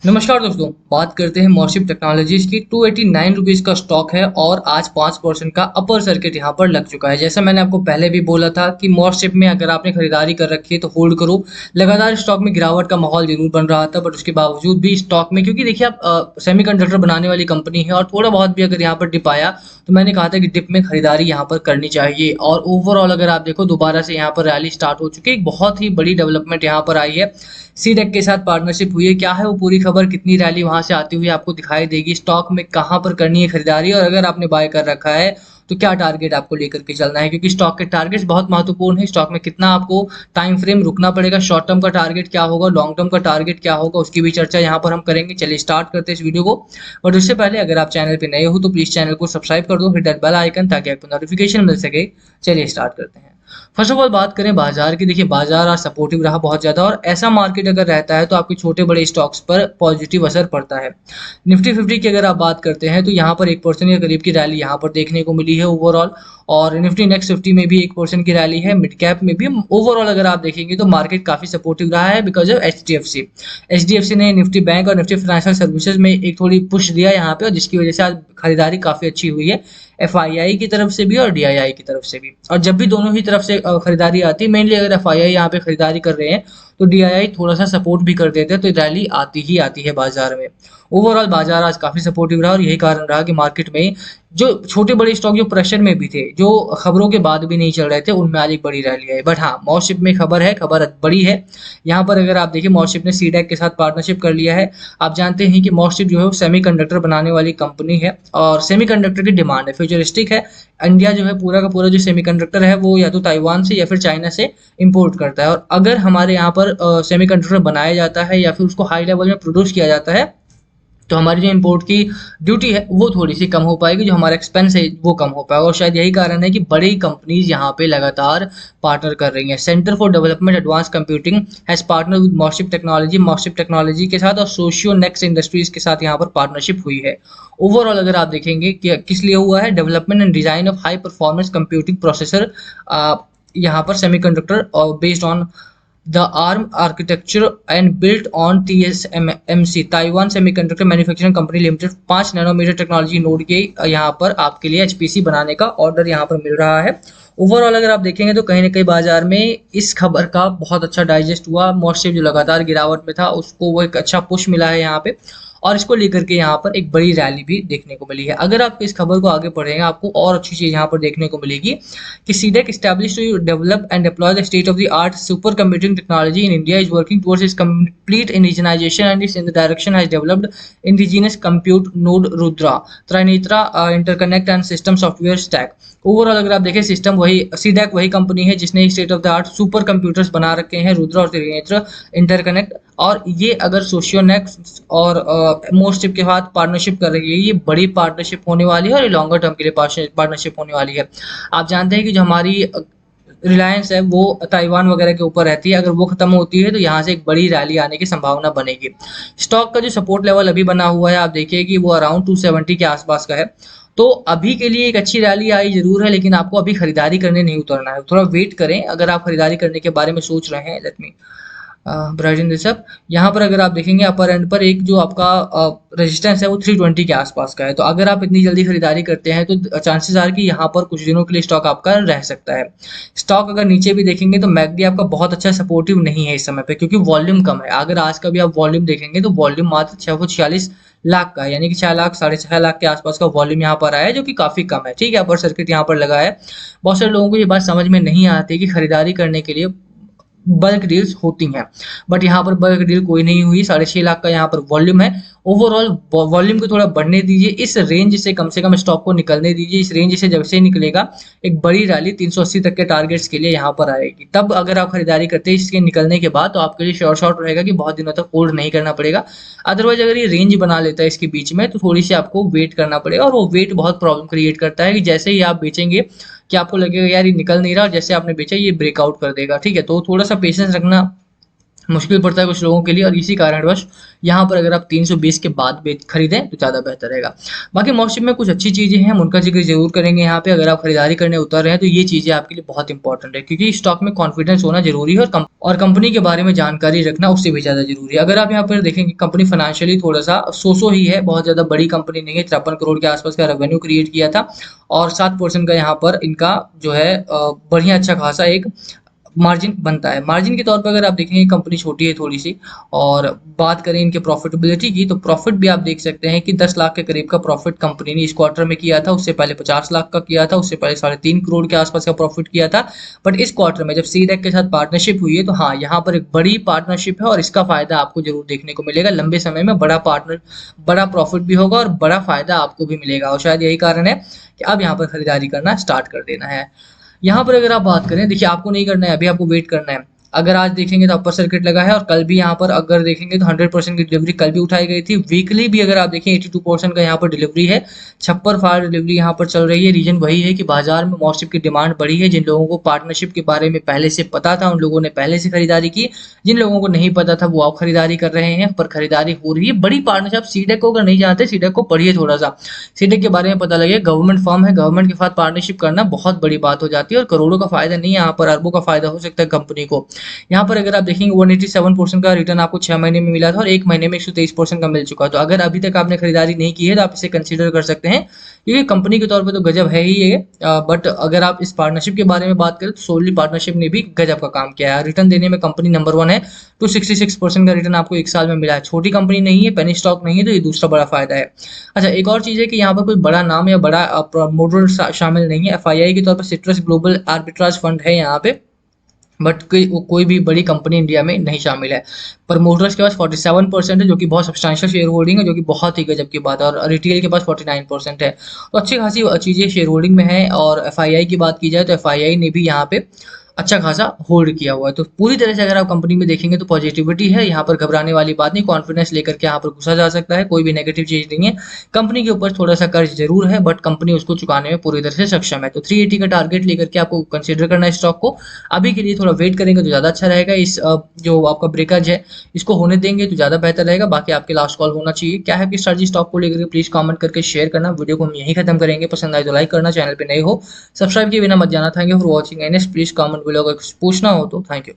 नमस्कार दोस्तों, बात करते हैं मॉर्शिप टेक्नोलॉजीज की। 289 रुपीज़ का स्टॉक है और आज 5% का अपर सर्किट यहाँ पर लग चुका है। जैसा मैंने आपको पहले भी बोला था कि मॉर्शिप में अगर आपने खरीदारी कर रखी है तो होल्ड करो। लगातार स्टॉक में गिरावट का माहौल जरूर बन रहा था, बट उसके बावजूद भी स्टॉक में, क्योंकि देखिए आप सेमीकंडक्टर बनाने वाली कंपनी है और थोड़ा बहुत भी अगर यहाँ पर डिप आया तो मैंने कहा था कि डिप में खरीदारी यहाँ पर करनी चाहिए। और ओवरऑल अगर आप देखो, दोबारा से यहाँ पर रैली स्टार्ट हो चुकी है। एक बहुत ही बड़ी डेवलपमेंट यहाँ पर आई है। सीडेक के साथ पार्टनरशिप हुई है। क्या है वो पूरी खबर, कितनी रैली वहां से आती हुई आपको दिखाई देगी, स्टॉक में कहां पर करनी है खरीदारी, और अगर आपने बाय कर रखा है तो क्या टारगेट आपको लेकर के चलना है, क्योंकि स्टॉक के टारगेट्स बहुत महत्वपूर्ण है। स्टॉक में कितना आपको टाइम फ्रेम रुकना पड़ेगा, शॉर्ट टर्म का टारगेट क्या होगा, लॉन्ग टर्म का टारगेट क्या होगा, उसकी भी चर्चा यहाँ पर हम करेंगे। चलिए स्टार्ट करते हैं इस वीडियो को। और उससे पहले अगर आप चैनल पे नए हो तो प्लीज चैनल को सब्सक्राइब कर दो, हिट दैट बेल आइकन, ताकि आपको नोटिफिकेशन मिल सके। चलिए स्टार्ट करते हैं। फर्स्ट ऑफ ऑल बात करें बाजार की। देखिए बाजार आज सपोर्टिव रहा बहुत ज्यादा, और ऐसा मार्केट अगर रहता है तो आपके छोटे बड़े स्टॉक्स पर पॉजिटिव असर पड़ता है। निफ्टी 50 की अगर आप बात करते हैं तो यहाँ पर 1% के करीब की रैली यहाँ पर देखने को मिली है ओवरऑल। और निफ्टी नेक्स्ट 50 में भी 1% की रैली है। मिड कैप में भी ओवरऑल अगर आप देखेंगे तो मार्केट काफी सपोर्टिव रहा है बिकॉज ऑफ एच डी एफ सी ने निफ्टी बैंक और निफ्टी फाइनेंशियल सर्विसेज में एक थोड़ी पुश दिया यहाँ पे, और जिसकी वजह से आज खरीदारी काफी अच्छी हुई है, एफआईआई की तरफ से भी और डीआईआई की तरफ से भी। और जब भी दोनों ही तरफ से खरीदारी आती है, मेनली अगर एफआईआई यहाँ पे खरीदारी कर रहे हैं तो डीआईआई थोड़ा सा सपोर्ट भी कर देते हैं, तो रैली आती ही आती है बाजार में। ओवरऑल बाजार आज काफी सपोर्टिव रहा, और यही कारण रहा कि मार्केट में जो छोटे बड़े स्टॉक जो प्रेशर में भी थे, जो खबरों के बाद भी नहीं चल रहे थे, उनमें आज एक बड़ी रैली आई। बट हाँ, मॉलशिप में खबर है, खबर बड़ी है। यहाँ पर अगर आप देखिए, मॉलशिप ने सीडेक के साथ पार्टनरशिप कर लिया है। आप जानते हैं कि मॉलशिप जो है वो सेमीकंडक्टर बनाने वाली कंपनी है, और सेमीकंडक्टर की डिमांड है, फ्यूचरिस्टिक है। इंडिया जो है पूरा का पूरा जो सेमीकंडक्टर है वो या तो ताइवान से या फिर चाइना से इंपोर्ट करता है। और अगर हमारे यहाँ पर सेमीकंडक्टर बनाया जाता है या फिर उसको हाई लेवल में प्रोड्यूस किया जाता है, तो हमारी जो इंपोर्ट की ड्यूटी है वो थोड़ी सी कम हो पाएगी, जो हमारा एक्सपेंस है वो कम हो पाएगा। और शायद यही कारण है कि बड़ी कंपनीज यहाँ पे लगातार पार्टनर कर रही हैं। Centre for development advance computing has partner with Morship technology के साथ और सोशियो नेक्स्ट इंडस्ट्रीज के साथ यहाँ पर पार्टनरशिप हुई है। ओवरऑल अगर आप देखेंगे कि किस लिए हुआ है, development and design of high performance computing processor, यहाँ पर सेमीकंडक्टर और based on the ARM architecture and built on TSMC Taiwan semiconductor manufacturing company limited. 5 nanometre technology node के यहाँ पर आपके लिए एचपीसी बनाने का ऑर्डर यहाँ पर मिल रहा है। ओवरऑल अगर आप देखेंगे तो कहीं ना कहीं बाजार में इस खबर का बहुत अच्छा डाइजेस्ट हुआ। मॉर्शिप जो लगातार गिरावट में था उसको वो एक अच्छा पुश मिला है यहाँ पे, और इसको लेकर के यहाँ पर एक बड़ी रैली भी देखने को मिली है। अगर आप इस खबर को आगे पढ़ेंगे आपको और अच्छी चीज यहाँ पर देखने को मिलेगी कि CDAC established to develop and deploy the state of the art supercomputing technology in India is working towards its complete indigenization and is in the direction has developed indigenous compute node Rudra, Trinitra interconnect and system software stack। Overall अगर आप देखें, system वही सीडेक वही company है जिसने state of the art super computers बना रखे हैं, रुद्रा और त्रिनेत्र इंटरकनेक्ट। और ये अगर सोशियोनेक्स और मोस्टिप के साथ पार्टनरशिप कर रही है, ये बड़ी पार्टनरशिप होने वाली है और ये लॉन्गर टर्म के लिए पार्टनरशिप होने वाली है। आप जानते हैं कि जो हमारी रिलायंस है वो ताइवान वगैरह के ऊपर रहती है, अगर वो खत्म होती है तो यहाँ से एक बड़ी रैली आने की संभावना बनेगी। स्टॉक का जो सपोर्ट लेवल अभी बना हुआ है, आप देखिए कि वो अराउंड 270 के आसपास का है। तो अभी के लिए एक अच्छी रैली आई जरूर है, लेकिन आपको अभी खरीदारी करने नहीं उतरना है, थोड़ा वेट करें। अगर आप खरीदारी करने के बारे में सोच रहे हैं, let me brighten this up. यहाँ पर अगर आप देखेंगे अपर एंड पर एक जो आपका रेजिस्टेंस है वो 320 के आसपास का है। तो अगर आप इतनी जल्दी खरीदारी करते हैं तो चांसेस आर कि यहाँ पर कुछ दिनों के लिए स्टॉक आपका रह सकता है। स्टॉक अगर नीचे भी देखेंगे तो मैकडी आपका बहुत अच्छा सपोर्टिव नहीं है इस समय पे, क्योंकि वॉल्यूम कम है। अगर आज का भी आप वॉल्यूम देखेंगे तो वॉल्यूम मात्र 646 लाख का है, यानी कि 6 लाख 6.5 लाख के आसपास का वॉल्यूम यहाँ पर आया है, जो कि काफी कम है। ठीक है, अपर सर्किट यहाँ पर लगा है। बहुत सारे लोगों को ये बात समझ में नहीं आती कि खरीदारी करने के लिए बल्क डील्स होती हैं, बट यहाँ पर बल्क डील कोई नहीं हुई। 6.5 लाख का यहाँ पर वॉल्यूम है। ओवरऑल वॉल्यूम को थोड़ा बढ़ने दीजिए, इस रेंज से कम स्टॉक को निकलने दीजिए। इस रेंज से जब से निकलेगा एक बड़ी रैली 380 तक के टारगेट्स के लिए यहाँ पर आएगी, तब अगर आप खरीदारी करते हैं इसके निकलने के बाद तो आपके लिए शॉर्ट रहेगा कि बहुत दिनों तक होल्ड नहीं करना पड़ेगा। अदरवाइज अगर ये रेंज बना लेता है इसके बीच में तो थोड़ी सी आपको वेट करना पड़ेगा, और वो वेट बहुत प्रॉब्लम क्रिएट करता है कि जैसे ही आप बेचेंगे कि आपको लगेगा यार ये निकल नहीं रहा, और जैसे आपने बेचा ये ब्रेकआउट कर देगा। ठीक है, तो थोड़ा सा पेशेंस रखना मुश्किल पड़ता है कुछ लोगों के लिए, और इसी कारणवश यहाँ पर अगर आप 320 के बाद बेच खरीदें तो ज़्यादा बेहतर रहेगा। बाकी मॉस्टिप में कुछ अच्छी चीज़ें हैं, हम उनका जिक्र जरूर करेंगे यहाँ पे। अगर आप खरीदारी करने उतर रहे हैं तो ये चीज़ें आपके लिए बहुत इंपॉर्टेंट है, क्योंकि स्टॉक में कॉन्फिडेंस होना जरूरी है, और कंपनी के बारे में जानकारी रखना उससे भी ज़्यादा जरूरी है। अगर आप यहाँ पर देखेंगे कंपनी फाइनेंशियली थोड़ा सा सो ही है, बहुत ज़्यादा बड़ी कंपनी नहीं है। 53 करोड़ के आसपास का रेवेन्यू क्रिएट किया था, और 7% का यहाँ पर इनका जो है बढ़िया अच्छा खासा एक मार्जिन बनता है। मार्जिन के तौर पे अगर आप देखेंगे कंपनी छोटी है थोड़ी सी, और बात करें इनके प्रॉफिटेबिलिटी की, तो प्रॉफिट भी आप देख सकते हैं कि 10 लाख के करीब का प्रॉफिट कंपनी ने इस क्वार्टर में किया था। उससे पहले 50 लाख का किया था, उससे पहले 3.5 करोड़ के आसपास का प्रॉफिट किया था। बट इस क्वार्टर में जब सीडेक के साथ पार्टनरशिप हुई है, तो हाँ, यहाँ पर एक बड़ी पार्टनरशिप है और इसका फायदा आपको जरूर देखने को मिलेगा। लंबे समय में बड़ा प्रॉफिट भी होगा और बड़ा फायदा आपको भी मिलेगा, और शायद यही कारण है कि अब यहाँ पर खरीदारी करना स्टार्ट कर देना है। यहाँ पर अगर आप बात करें, देखिए आपको नहीं करना है, अभी आपको वेट करना है। अगर आज देखेंगे तो अपर सर्किट लगा है, और कल भी यहाँ पर अगर देखेंगे तो 100% की डिलीवरी कल भी उठाई गई थी। वीकली भी अगर आप देखें 82% का यहाँ पर डिलीवरी है। छप्पर फाड़ डिलीवरी यहाँ पर चल रही है। रीजन वही है कि बाजार में मॉस्टिप की डिमांड बढ़ी है। जिन लोगों को पार्टनरशिप के बारे में पहले से पता था उन लोगों ने पहले से खरीदारी की, जिन लोगों को नहीं पता था वो अब खरीदारी कर रहे हैं, पर खरीदारी हो रही है। बड़ी पार्टनरशिप सीडेक को अगर नहीं जानते, सीडेक को पढ़िए थोड़ा सा, सीटेक के बारे में पता लगे। गवर्नमेंट फर्म है, गवर्नमेंट के साथ पार्टनरशिप करना बहुत बड़ी बात हो जाती है, और करोड़ों का फायदा नहीं है, यहाँ पर अरबों का फायदा हो सकता है कंपनी को। यहाँ पर अगर आप देखेंगे 187% का रिटर्न आपको 6 महीने में मिला था, और 1 महीने में 123% का मिल चुका है। तो अगर अभी तक आपने खरीदारी नहीं की है तो आप इसे कंसिडर कर सकते हैं, क्योंकि कंपनी के तौर पर तो गजब है ही ये। बट अगर आप इस पार्टनरशिप के बारे में बात करें तो सोलली पार्टनरशिप ने भी गजब का काम किया है। रिटर्न देने में कंपनी नंबर 1 है। 266% का रिटर्न आपको एक साल में मिला है। छोटी कंपनी नहीं है, पेनी स्टॉक नहीं है, तो ये दूसरा बड़ा फायदा है। अच्छा, एक और चीज़ है कि यहाँ पर कोई बड़ा नाम या बड़ा प्रमोटर शामिल नहीं है। एफआईआई के तौर पर सिट्रस ग्लोबल आर्बिट्राज फंड है यहाँ पे, बट कोई भी बड़ी कंपनी इंडिया में नहीं शामिल है। प्रमोटर्स के पास 47% है, जो कि बहुत सब्सटैंशियल शेयर होल्डिंग है, जो कि बहुत ही गजब की बात है, और रिटेल के पास 49% है। तो अच्छी खासी चीज़ें शेयर होल्डिंग में है। और एफआईआई की बात की जाए तो एफआईआई ने भी यहाँ पे अच्छा खासा होल्ड किया हुआ है। तो पूरी तरह से अगर आप कंपनी में देखेंगे तो पॉजिटिविटी है, यहाँ पर घबराने वाली बात नहीं। कॉन्फिडेंस लेकर के यहाँ पर घुसा जा सकता है, कोई भी नेगेटिव चीज नहीं है। कंपनी के ऊपर थोड़ा सा कर्ज जरूर है, बट कंपनी उसको चुकाने में पूरी तरह से सक्षम है। तो 380 का टारगेट लेकर के आपको कंसिडर करना है स्टॉक को। अभी के लिए थोड़ा वेट करेंगे तो ज्यादा अच्छा रहेगा। इस जो आपका ब्रेकअप है इसको होने देंगे तो ज्यादा बेहतर रहेगा। बाकी आपके लास्ट कॉल होना चाहिए। क्या है कि स्ट्रैटेजी स्टॉक को लेकर प्लीज कमेंट करके शेयर करना। वीडियो को हम यहीं खत्म करेंगे। पसंद आए तो लाइक करना, चैनल पे नए हो सब्सक्राइब किए बिना मत जाना। Thank you for watching and please comment below. अगर कुछ पूछना हो तो थैंक यू।